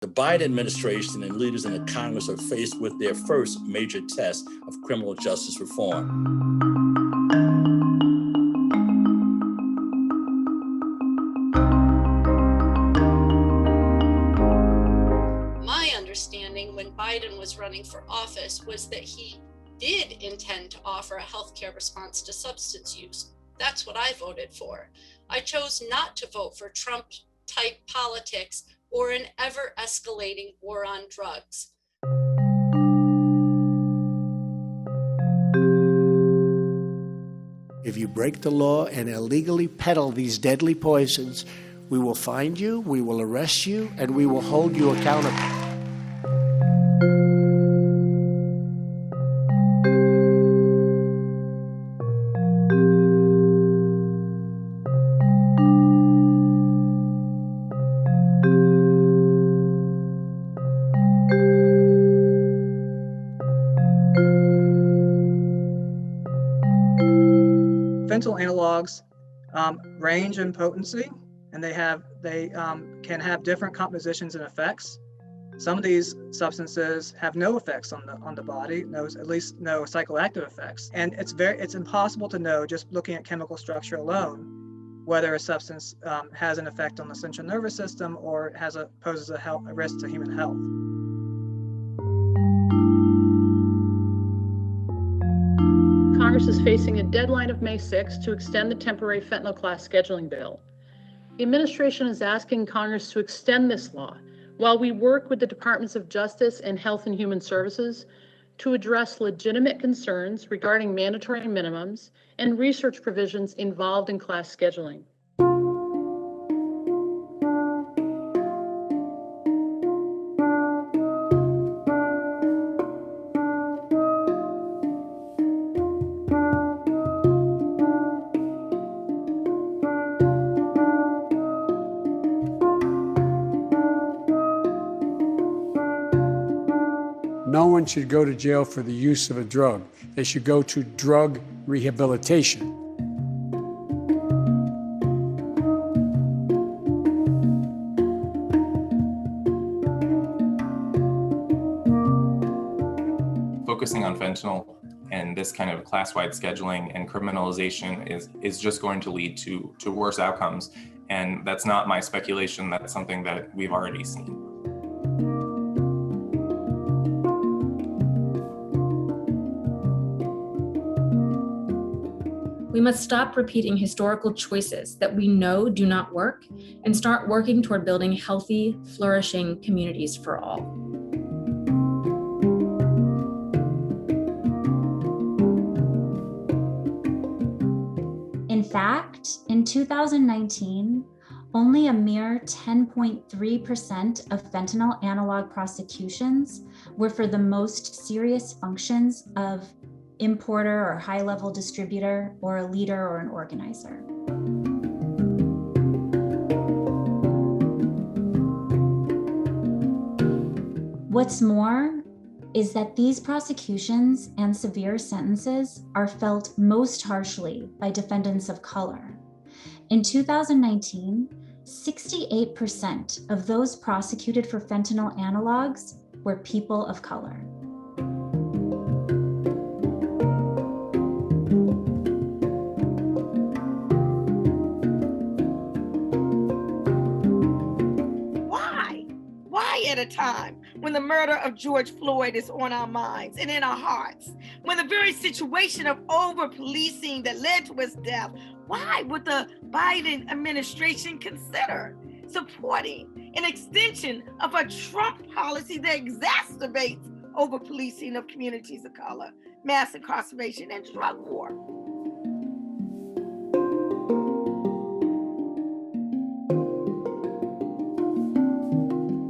The Biden administration and leaders in the Congress are faced with their first major test of criminal justice reform. My understanding when Biden was running for office was that he did intend to offer a healthcare response to substance use. That's what I voted for. I chose not to vote for Trump-type politics or an ever-escalating war on drugs. If you break the law and illegally peddle these deadly poisons, we will find you, we will arrest you, and we will hold you accountable. Fentanyl analogs range in potency, and they can have different compositions and effects. Some of these substances have no effects on the body, at least no psychoactive effects. And it's impossible to know just looking at chemical structure alone whether a substance has an effect on the central nervous system or poses a risk to human health. Congress is facing a deadline of May 6 to extend the temporary fentanyl class scheduling bill. The administration is asking Congress to extend this law while we work with the Departments of Justice and Health and Human Services to address legitimate concerns regarding mandatory minimums and research provisions involved in class scheduling. No one should go to jail for the use of a drug. They should go to drug rehabilitation. Focusing on fentanyl and this kind of class-wide scheduling and criminalization is just going to lead to worse outcomes. And that's not my speculation. That's something that we've already seen. We must stop repeating historical choices that we know do not work and start working toward building healthy, flourishing communities for all. In fact, in 2019, only a mere 10.3% of fentanyl analog prosecutions were for the most serious functions of importer or high-level distributor or a leader or an organizer. What's more is that these prosecutions and severe sentences are felt most harshly by defendants of color. In 2019, 68% of those prosecuted for fentanyl analogs were people of color. At a time when the murder of George Floyd is on our minds and in our hearts, when the very situation of over-policing that led to his death, why would the Biden administration consider supporting an extension of a Trump policy that exacerbates over-policing of communities of color, mass incarceration, and drug war?